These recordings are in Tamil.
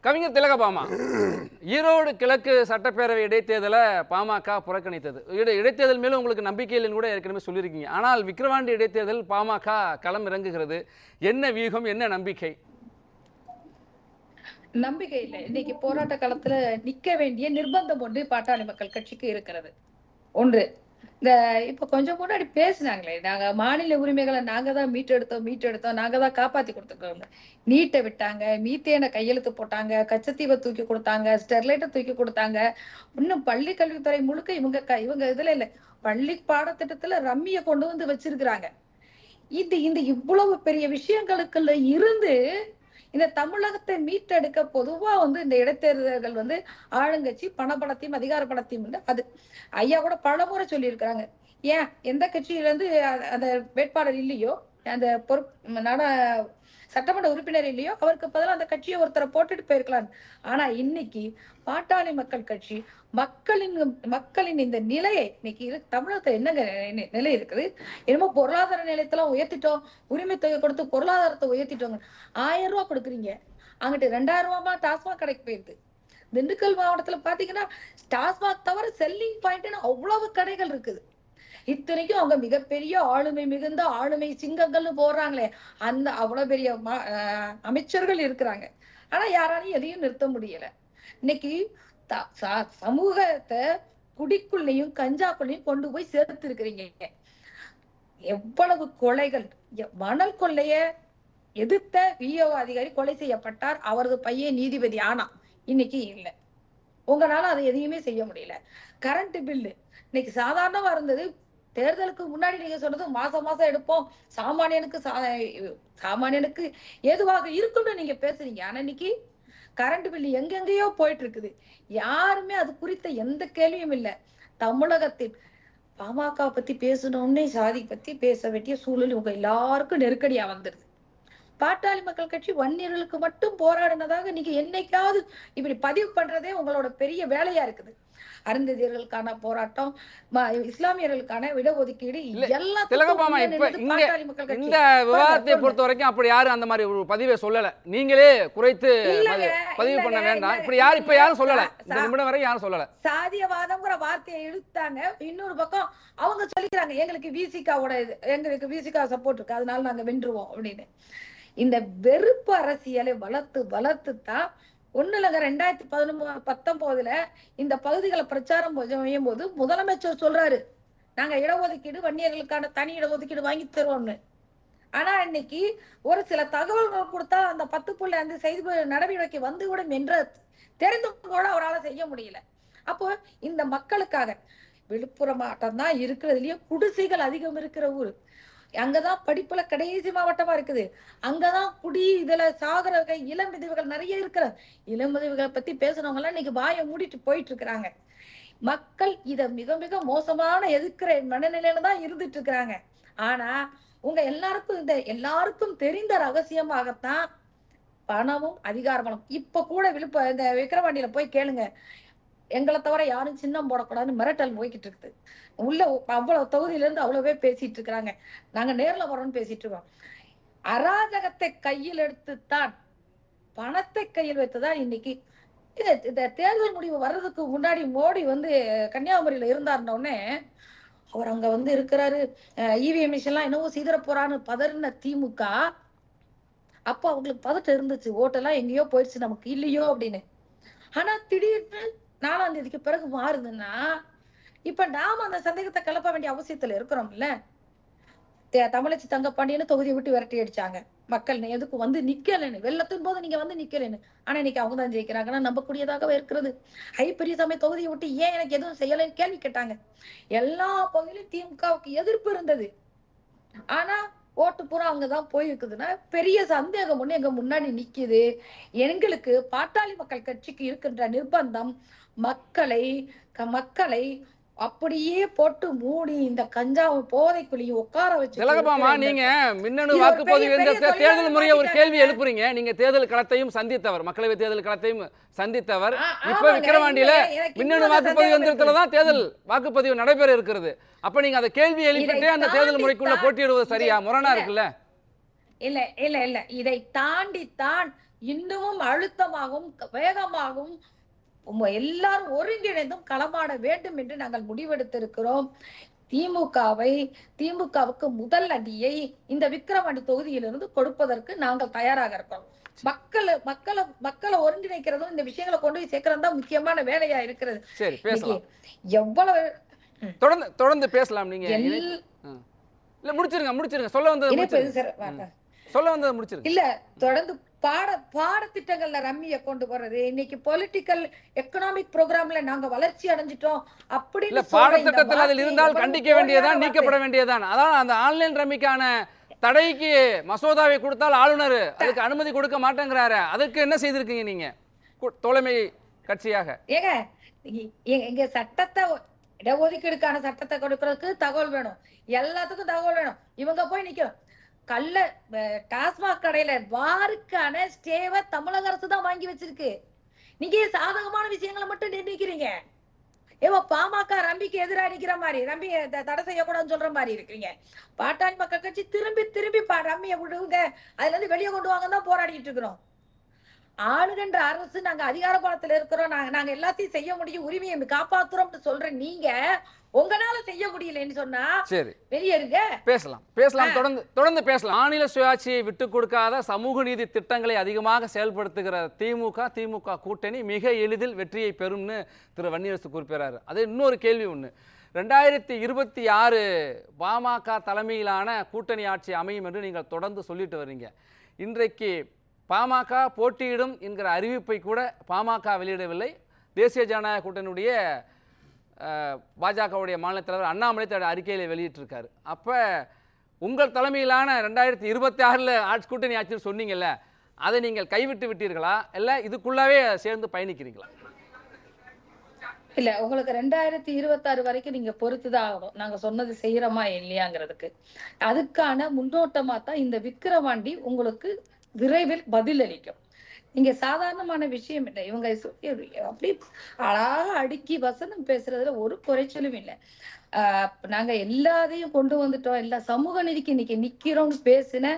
கவிஞர் திலகபாமா, ஈரோடு கிழக்கு சட்டப்பேரவை இடைத்தேர்தலை பாமக புறக்கணித்தது. இடைத்தேர்தல் மேலும் உங்களுக்கு நம்பிக்கை இல்லைன்னு கூட ஏற்கனவே சொல்லியிருக்கீங்க. ஆனால் விக்கிரவாண்டி இடைத்தேர்தல் பாமக களம் இறங்குகிறது. என்ன வியூகம், என்ன நம்பிக்கை? நம்பிக்கை இல்லை. இன்னைக்கு போராட்ட களத்துல நிக்க வேண்டிய நிர்பந்தம் ஒன்று பாட்டாளி மக்கள் கட்சிக்கு இருக்கிறது. ஒன்று, இந்த இப்ப கொஞ்சம் முன்னாடி பேசினாங்களே, நாங்க மாநில உரிமைகளை நாங்க தான் மீட்டெடுத்தோம், நாங்க தான் காப்பாத்தி கொடுத்துருக்கோம். நீட்டை விட்டாங்க, மீத்தேனை கையெழுத்து போட்டாங்க, கச்சத்தீவை தூக்கி கொடுத்தாங்க, ஸ்டெர்லைட்டை தூக்கி கொடுத்தாங்க. இன்னும் பள்ளி கல்வித்துறை முழுக்க இவங்க இதுல இல்ல, பள்ளி பாடத்திட்டத்துல ரம்மிய கொண்டு வந்து வச்சிருக்கிறாங்க. இந்த இவ்வளவு பெரிய விஷயங்களுக்குள்ள இருந்து இந்த தமிழகத்தை மீட்டெடுக்க பொதுவா இந்த இடைத்தேர்தல்கள் ஆளுங்கட்சி பணபலத்தையும் அதிகார பலத்தையும் அது ஐயா கூட பலமுறை சொல்லி இருக்கிறாங்க. ஏன் எந்த கட்சியில இருந்து அந்த வேட்பாளர் இல்லையோ, அந்த சட்டமன்ற உறுப்பினர் இல்லையோ, அவருக்கு பதிலாக அந்த ஒருத்தரை போட்டுட்டு போயிருக்கலாம். ஆனா இன்னைக்கு பாட்டாளி மக்கள் கட்சி மக்களின் இந்த நிலையை இன்னைக்கு தமிழகத்துல என்னங்க நிலை இருக்குது? என்னமோ பொருளாதார நிலையத்தெல்லாம் உயர்த்திட்டோம், உரிமை தொகை கொடுத்து பொருளாதாரத்தை உயர்த்திட்டோங்க. 1000 ரூபாய் கொடுக்குறீங்க, அங்கிட்டு 2000 ரூபாய் டாஸ்மாக் கடைக்கு போயிருது. திண்டுக்கல் மாவட்டத்துல பாத்தீங்கன்னா டாஸ்மாக் தவிர செல்லிங் பாயிண்ட் அவ்வளவு கடைகள் இருக்குது. இத்தனைக்கும் அவங்க மிகப்பெரிய ஆளுமை மிகுந்த ஆளுமை சிங்கங்கள்னு போடுறாங்களே, அந்த அவ்வளவு பெரிய அமைச்சர்கள் இருக்கிறாங்க. ஆனா யாராலையும் எதையும் நிறுத்த முடியல. இன்னைக்கு சமூகத்தை குடிக்குள்ளையும் கஞ்சாக்குள்ளையும் கொண்டு போய் சேர்த்து இருக்கிறீங்க. எவ்வளவு கொலைகள்! மணல் கொள்ளைய எதிர்த்த விஓ அதிகாரி கொலை செய்யப்பட்டார், அவரது பையன் நீதிபதி ஆனா, இன்னைக்கு இல்லை. உங்களால அதை எதையுமே செய்ய முடியல. கரண்ட் பில்லு இன்னைக்கு சாதாரணமா இருந்தது, தேர்தலுக்கு முன்னாடி நீங்க சொன்னது மாசம் எடுப்போம், சாமானியனுக்கு ஏதுவாக இருக்குன்னு நீங்க பேசுறீங்க. ஆனா இன்னைக்கு கரண்ட் பில்லு எங்கெங்கயோ போயிட்டு இருக்குது. யாருமே அது குறித்த எந்த கேள்வியும் இல்லை. தமிழகத்தில் பாமக பத்தி பேசணும்னே சாதி பத்தி பேச வேண்டிய சூழல் உங்க எல்லாருக்கும் நெருக்கடியா வந்துருது. பாட்டாளி மக்கள் கட்சி வன்னியர்களுக்கு மட்டும் போராடினதாக நீங்க என்னைக்காவது இப்படி பதிவு பண்றதே உங்களோட பெரிய வேலையா இருக்குது. அருந்ததியர்களுக்கான போராட்டம், இஸ்லாமியர்களுக்கான இடஒதுக்கீடு, இந்த விவாதத்தை பொறுத்த வரைக்கும் அப்படி யாரும் அந்த மாதிரி ஒரு பதிவை சொல்லல. நீங்களே குறைத்து பதிவு பண்ண வேண்டாம். இப்ப யாரும் சொல்லல, இந்த நிமிடம் வரை யாரும் சொல்லல. சாதியவாதம்ங்கிற வார்த்தையை இழுத்தாங்க. இன்னொரு பக்கம் அவங்க சொல்லிக்கிறாங்க, எங்களுக்கு விசிகா சப்போர்ட் இருக்கு, அதனால நாங்க வென்றுவோம் அப்படின்னு. இந்த வெறுப்பு அரசியலை வளர்த்து தான் ஒண்ணு இல்லைங்க, 2019 இந்த பகுதிகளை பிரச்சாரம் செய்யும் போது முதலமைச்சர் சொல்றாரு, நாங்க இடஒதுக்கீடு வன்னியர்களுக்கான தனி இடஒதுக்கீடு வாங்கி தருவோம்னு. ஆனா இன்னைக்கு ஒரு சில தகவல்கள் கொடுத்தா அந்த 10.5 செய்தி நடவடிக்கை வந்துவிடும் என்ற தெரிந்து கூட அவரால் செய்ய முடியல. அப்போ இந்த மக்களுக்காக விழுப்புரம் மாவட்டம் தான் இருக்கிறதுலயே குடிசைகள் அதிகம் இருக்கிற ஊர். அங்கதான் படிப்புல கடைசி மாவட்டமா இருக்குது. அங்கதான் இதுல சாகர வகை இளம் விதவைகள் நிறைய இருக்கிற. இளம் விதவைகளை பத்தி பேசுனவங்க எல்லாம் இன்னைக்கு வாயை மூடிட்டு போயிட்டு இருக்கிறாங்க. மக்கள் இத மிக மிக மோசமான எதிர்க்கிற மனநிலையில தான் இருந்துட்டு இருக்கிறாங்க. ஆனா உங்க எல்லாருக்கும் தெரிந்த ரகசியமாகத்தான் பணமும் அதிகார பலம். இப்ப கூட இந்த விக்கிரவாண்டியில போய் கேளுங்க, எங்களை தவிர யாரும் சின்னம் போடக்கூடாதுன்னு மிரட்டல் போய்கிட்டு இருக்குது. உள்ள அவ்வளவு தொகுதியில இருந்து அவ்வளவே பேசிட்டு இருக்கிறாங்க. நாங்க நேர்ல வரோம்னு பேசிட்டு இருக்கோம். அராஜகத்தை கையில் எடுத்துத்தான், பணத்தை கையில் வைத்துதான் இன்னைக்கு இந்த தேர்தல் முடிவு வர்றதுக்கு முன்னாடி மோடி கன்னியாகுமரியில இருந்தாருன்னே அவர் அங்க இருக்கிறாரு, இவிஎம் மிஷின் எல்லாம் என்னவோ சீதர போறான்னு பதறின திமுக. அப்ப அவங்களுக்கு பதட்டம் இருந்துச்சு, ஓட்டெல்லாம் எங்கேயோ போயிடுச்சு நமக்கு இல்லையோ அப்படின்னு. ஆனா திடீர்னு 4ஆம் தேதிக்கு பிறகு மாறுதுன்னா இப்ப நாம அந்த சந்தேகத்தை கிளப்ப வேண்டிய அவசியத்துல இருக்கிறோம்ல. தமிழச்சி தங்கப்பாண்டியன்னு தொகுதியை விட்டு விரட்டி அடிச்சாங்க. மக்கள் எதுக்கு நிக்கலன்னு, வெள்ளத்தின் போது நீங்க நிக்கலன்னு. ஆனா இன்னைக்கு அவங்க தான் ஜெயிக்கிறாங்கன்னா நம்பக்கூடியதாகவே இருக்கிறது. பெரியசாமி தொகுதியை விட்டு ஏன் எனக்கு எதுவும் செய்யலன்னு கேள்வி கேட்டாங்க. எல்லா பகுதியிலும் திமுகவுக்கு எதிர்ப்பு இருந்தது. ஆனா ஓட்டு பூரா அங்கதான் போயிருக்குதுன்னா பெரிய சந்தேகம் ஒண்ணு எங்க முன்னாடி நிக்குது. எங்களுக்கு பாட்டாளி மக்கள் கட்சிக்கு இருக்கின்ற நிர்பந்தம் மக்களை அப்படியே போட்டு மூடி இந்த கஞ்சாவும் போதைக்குழியும் உட்கார வச்சு. திலகபாமா, நீங்க மின்னணு வாக்குப்பதிவு தேர்தல் முறையை ஒரு கேள்வி எழுப்புறீங்க. நீங்க தேர்தல் களத்தையும் சந்தித்தவர், மக்களவை தேர்தல் களத்தையும் சந்தித்தவர். இப்ப விக்கிரவாண்டியில மின்னணு வாக்குப்பதிவு எந்திரத்துலதான் தேர்தல் வாக்குப்பதிவு நடைபெற இருக்கிறது. அப்ப நீங்க அந்த கேள்வி எழுப்பிட்டு அந்த தேர்தல் முறைக்குள்ள போட்டியிடுவது சரியா, முரணா இருக்குல்ல? இல்ல இதை தாண்டித்தான் இன்னமும் அழுத்தமாகவும் வேகமாகவும் எல்லாரும் ஒருங்கிணைந்தும் களமாட வேண்டும் என்று நாங்கள் முடிவெடுத்திருக்கிறோம். திமுகவுக்கு முதல் அடியை இந்த விக்கிரவாண்டி தொகுதியிலிருந்து கொடுப்பதற்கு நாங்கள் தயாராக இருக்கிறோம். மக்களை ஒருங்கிணைக்கிறதும் இந்த விஷயங்களை கொண்டு போய் சேர்க்கறது தான் முக்கியமான வேலையா இருக்கிறது. சரி, பேசலாம். எவ்வளவு தொடர்ந்து பேசலாம். நீங்க இல்ல முடிச்சிருங்க சொல்ல வந்தது முடிச்சிருங்க. இல்ல தொடர்ந்து பாடத்திட்டங்கள்ல ரம்மிய கொண்டு போறது, இன்னைக்கு பொலிட்டிக்கல் எக்கனாமிக் ப்ரோக்ராம்ல நாங்க வளர்ச்சி அடைஞ்சிட்டோம் அப்படின்னு பாடத்திட்டத்தில் அதில் இருந்தால் கண்டிக்க வேண்டியதான், நீக்கப்பட வேண்டியதான். அதான் அந்த ஆன்லைன் ரம்மிக்கான தடைக்கு மசோதாவை கொடுத்தால் ஆளுநர் அதுக்கு அனுமதி கொடுக்க மாட்டேங்கிறாரு. அதுக்கு என்ன செய்திருக்கீங்க நீங்க தோழமை கட்சியாக? எங்க சட்டத்தை இடஒதுக்கீடுக்கான சட்டத்தை கொடுக்கறதுக்கு தகவல் வேணும், எல்லாத்துக்கும் தகவல் வேணும். இவங்க போய் நிக்கணும். டாஸ்மாக் கடையில வாருக்கான ஸ்டேவை தமிழக அரசு தான் வாங்கி வச்சிருக்கு. நீங்க சாதகமான விஷயங்களை மட்டும் நிர்ணயிக்கிறீங்க. பாமக ரம்பிக்கு எதிராக நிக்கிற மாதிரி, ரம்பி தடை செய்யக்கூடாதுன்னு சொல்ற மாதிரி இருக்கிறீங்க. பாட்டாளி மக்கள் கட்சி திரும்பி ரம்மிய விடுங்க, அதுல இருந்து வெளியே கொண்டு வாங்க தான் போராடிட்டு இருக்கிறோம். ஆளுகின்ற அரசு நாங்க அதிகார பலத்துல இருக்கிறோம், நாங்க எல்லாத்தையும் செய்ய முடியும், உரிமையை காப்பாத்துறோம்னு சொல்ற நீங்க உங்களால செய்ய முடியலன்னு சொன்னா சரி வெளியேறுங்க. பேசலாம் தொடர்ந்து பேசலாம். மாநில சுயாட்சியை விட்டு கொடுக்காத சமூக நீதி திட்டங்களை அதிகமாக செயல்படுத்துகிற திமுக கூட்டணி மிக எளிதில் வெற்றியை பெறும்னு திரு வன்னியரசு குறிப்பிடுறாரு. அது இன்னொரு கேள்வி ஒண்ணு. 2026 பாமக தலைமையிலான கூட்டணி ஆட்சி அமையும் என்று நீங்கள் தொடர்ந்து சொல்லிட்டு வர்றீங்க. இன்றைக்கு பாமக போட்டியிடும் என்கிற அறிவிப்பை கூட பாமக வெளியிடவில்லை. தேசிய ஜனநாயக கூட்டணியுடைய பாஜகவுடைய மாநில தலைவர் அண்ணாமலை தன்னுடைய அறிக்கையில வெளியிட்டிருக்காரு. அப்போ உங்கள் தலைமையிலான 2026 கூட்டணி ஆட்சின்னு சொன்னீங்கல்ல, அதை நீங்கள் கைவிட்டு விட்டீர்களா, இல்லை இதுக்குள்ளாவே சேர்ந்து பயணிக்கிறீங்களா? இல்ல, உங்களுக்கு 2026 வரைக்கும் நீங்க பொறுத்துதான் ஆகணும் நாங்க சொன்னது செய்யறோமா இல்லையாங்கிறதுக்கு. அதுக்கான முன்னோட்டமா தான் இந்த விக்கிரவாண்டி உங்களுக்கு விரைவில் பதில் அளிக்கும். நீங்க சாதாரணமான விஷயம் இல்லை. இவங்க அப்படி அழகா அடுக்கி வசனம் பேசுறதுல ஒரு குறைச்சலும் இல்லை. நாங்க எல்லாத்தையும் கொண்டு வந்துட்டோம், எல்லா சமூக நீதிக்கு இன்னைக்கு நிக்கிறோம்னு பேசின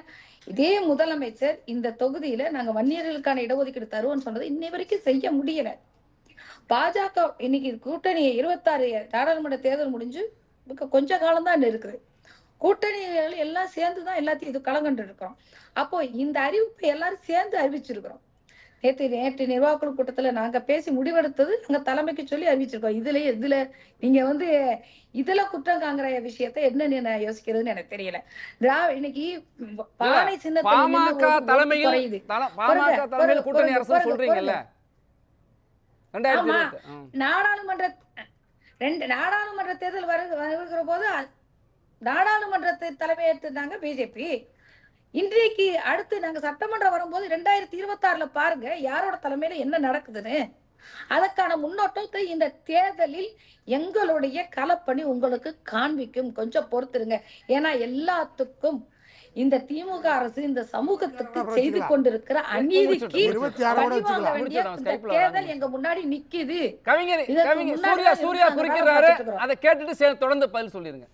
இதே முதலமைச்சர் இந்த தொகுதியில நாங்க வன்னியர்களுக்கான இடஒதுக்கீடு தருவோம்னு சொன்னது இன்னை வரைக்கும் செய்ய முடியல. பாஜக இன்னைக்கு கூட்டணி 26 நாடாளுமன்ற தேர்தல் முடிஞ்சு கொஞ்ச காலம் தான் இருக்குது. கூட்டணிகள் எல்லாம் சேர்ந்துதான் எல்லாத்தையும் இது கலங்கண்டு இருக்கிறோம். அப்போ இந்த அறிவிப்பை எல்லாரும் சேர்ந்து அறிவிச்சிருக்கிறோம். நேற்று நிர்வாக குழு கூட்டத்துல நாங்க பேசி முடிவெடுத்தது நாங்க தலைமைக்கு சொல்லி அறிவிச்சிருக்கோம். இதுல நீங்க இதுல குற்றம் காங்கிற விஷயத்த என்ன யோசிக்கிறதுன்னு எனக்கு தெரியல. இன்னைக்கு பானை கூட்டணி அரசு சொல்றீங்கல்ல, நாடாளுமன்ற தேர்தல் வருகிற போது நாடாளுமன்றத்தை தலைமையேற்றிருந்தாங்க பிஜேபி. இன்றைக்கு அடுத்து நாங்க சட்டமன்றம் வரும்போது 2026 பாருங்க யாரோட தலைமையில என்ன நடக்குதுன்னு. அதற்கான முன்னோட்டத்தை இந்த தேர்தலில் எங்களுடைய களப்பணி உங்களுக்கு காண்பிக்கும். கொஞ்சம் பொறுத்துருங்க. ஏன்னா எல்லாத்துக்கும் இந்த திமுக அரசு இந்த சமூகத்துக்கு செய்து கொண்டிருக்கிற அநீதிக்கு பழிவாங்க வேண்டிய இந்த தேர்தல் எங்க முன்னாடி நிக்குது. சூர்யா குறிக்கிறாரு, அதை கேட்டுட்டு தொடர்ந்து பதில் சொல்லிருங்க.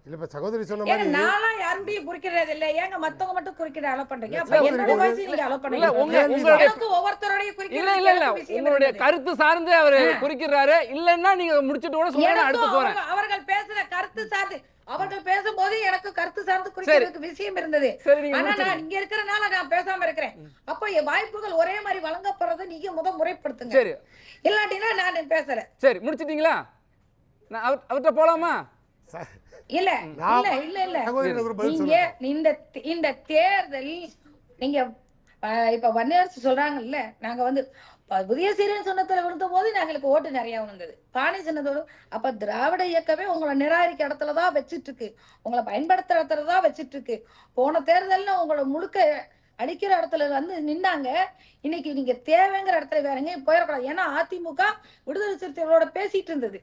இல்ல இப்ப சகோதரி சொன்ன மாதிரி நானா யாருடைய குறிக்கிறது இல்ல. ஏங்க மத்தவங்க மட்டும் குறிக்கிற அலோ பண்றீங்க? என்னோட வாய்ஸ் நீங்க அலோ பண்ணீங்க. உங்களுக்கு ஒவ்வொருத்தரோட குறிக்கிறது இல்ல உங்களுடைய கருத்து சார்ந்து அவர் குறிக்கிறாரு. இல்லன்னா நீங்க முடிச்சிட்டு கூட சொல்லுங்க, அடுத்து போறேன். அவர்கள் பேசுற கருத்து சார்ந்து அவர்கள் பேசும்போது எனக்கு கருத்து சார்ந்து குறிக்கிறதுக்கு விஷயம் இருந்தது. ஆனா நான் இங்க இருக்கிறனால நான் பேசாம இருக்கிறேன். அப்ப வாய்ப்புகள் ஒரே மாதிரி வழங்கப்படுறதை நீங்க முறைப்படுத்துங்க. சரி, இல்லாட்டினா நான் பேசுறேன். சரி, முடிச்சிட்டீங்களா? நான் அவர்கிட்ட போலாமா? இல்ல இல்ல இல்ல இல்ல நீங்க இந்த தேர்தல் நீங்க இப்ப வன்னியரசு சொல்றாங்கல்ல, நாங்க புதிய சீரியல் சின்னத்துல விழுந்த போது எங்களுக்கு ஓட்டு நிறைய வந்தது. பானை சின்னத்தோடு அப்ப திராவிட இயக்கமே உங்களை நிராகரிக்க இடத்துலதான் வச்சிட்டு இருக்கு, உங்களை பயன்படுத்துற இடத்துலதான் வச்சிட்டு இருக்கு. போன தேர்தல்ல உங்களை முழுக்க அடிக்கிற இடத்துல நின்னாங்க. இன்னைக்கு நீங்க தேவைங்கிற இடத்துல வேற எங்கேயும் போயிடக்கூடாது. ஏன்னா அதிமுக விடுதலை சிறுத்தைகளோட பேசிட்டு இருந்தது,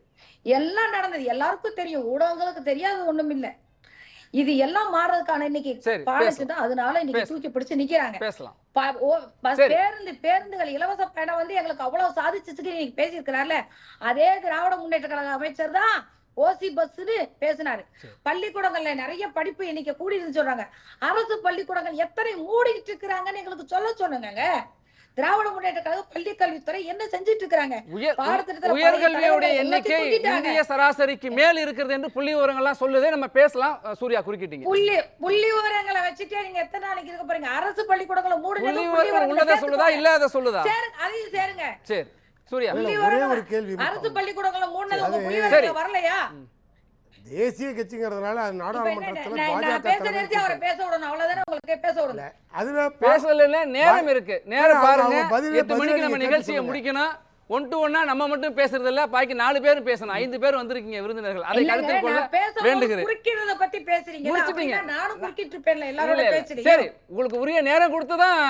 எல்லாம் நடந்தது, எல்லாருக்கும் தெரியும், ஊடகங்களுக்கு தெரியாது ஒண்ணும் இல்ல. இது எல்லாம் மாறதுக்கான இன்னைக்கு பாடச்சுட்டா, அதனால இன்னைக்கு தூக்கி பிடிச்சு நிக்கிறாங்க. பேருந்துகள் இலவச பயணம் எங்களுக்கு அவ்வளவு சாதிச்சுக்கு இன்னைக்கு பேசியிருக்கிறார்ல, அதே திராவிட முன்னேற்ற கழக அமைச்சர் தான் ஓசி பஸ்ன்னு பேசினாரு. பள்ளிக்கூடங்கள்ல நிறைய படிப்பு இன்னைக்கு கூடிதுன்னு சொல்றாங்க. அரசு பள்ளிக்கூடங்கள் எத்தனை மூடிட்டு இருக்கிறாங்கன்னு எங்களுக்கு சொல்ல சொன்னாங்க. திராவிட முன்னேற்ற கழகம் பள்ளி கல்வித்துறை என்ன செஞ்சிட்டு இருக்காங்க? பாடத்திட்டத்துல உயர்கல்வியுடைய பழைய எண்ணிக்கை எல்லாத்தையும் தூக்கிட்டாங்க. இந்திய சராசரிக்கு மேல் இருக்கிறது என்று புள்ளி விவரங்கள்லாம் சொல்லுதே. நம்ம பேசலாம். சூர்யா குறுக்கிட்டீங்க. புள்ளி விவரங்களை வச்சுட்டே நீங்க எத்தனை நாளைக்கு இருக்க போறீங்க? அரசு பள்ளிக்கூடங்களை மூடுங்க. புள்ளி விவரங்கள் உள்ளதை சொல்லுதா இல்லாத சொல்லுதா? அதையும் சேருங்க. சரி சூர்யா, ஒரே ஒரு கேள்வி. அரசு பள்ளிக்கூடங்களை மூடுனது உங்க புள்ளி விவரங்கள் வரலையா? தேசிய கட்சிங்கிறதுனால அது நாடாளுமன்றத்துல நான் பாஜக பேச நிறுத்தி அவரை பேச விடணும். அவ்வளவுதானே, உங்களுக்கு பேச விடல. அதுல பேசல நேரம் இருக்கு. நேரம் பாருங்க. அவங்க பதிலே 8 மணிக்கு நம்ம நிகழ்ச்சியை முடிக்கணும். 1 to 1 நம்ம மட்டும் பேசுறது இல்ல, பாக்கி 4 பேரும் பேசணும். 5 பேர் வந்திருக்கீங்க விருந்தினர்கள். அதை கருத்தில் கொள்ள வேண்டுகிறேன். குறுக்கிடுறத பத்தி பேசுறீங்க. முடிச்சிட்டீங்க. நானும் குறுக்கிட்டு இருப்பேன்ல, எல்லாரோட பேசுறீங்க. சரி, உங்களுக்கு உரிய நேரம் கொடுத்துதான்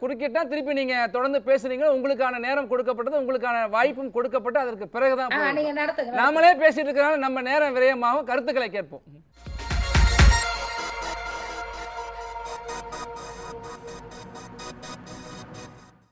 குறுக்கிட்டா திருப்பி நீங்க தொடர்ந்து பேசுறீங்க. உங்களுக்கான நேரம் கொடுக்கப்பட்டது, உங்களுக்கான வாய்ப்பும் கொடுக்கப்பட்டு அதற்கு பிறகுதான் நீங்க நடத்துங்க. நாமளே பேசிட்டு இருக்கிறனால நம்ம நேரம் விரயமாகும். கருத்துக்களை கேட்போம்.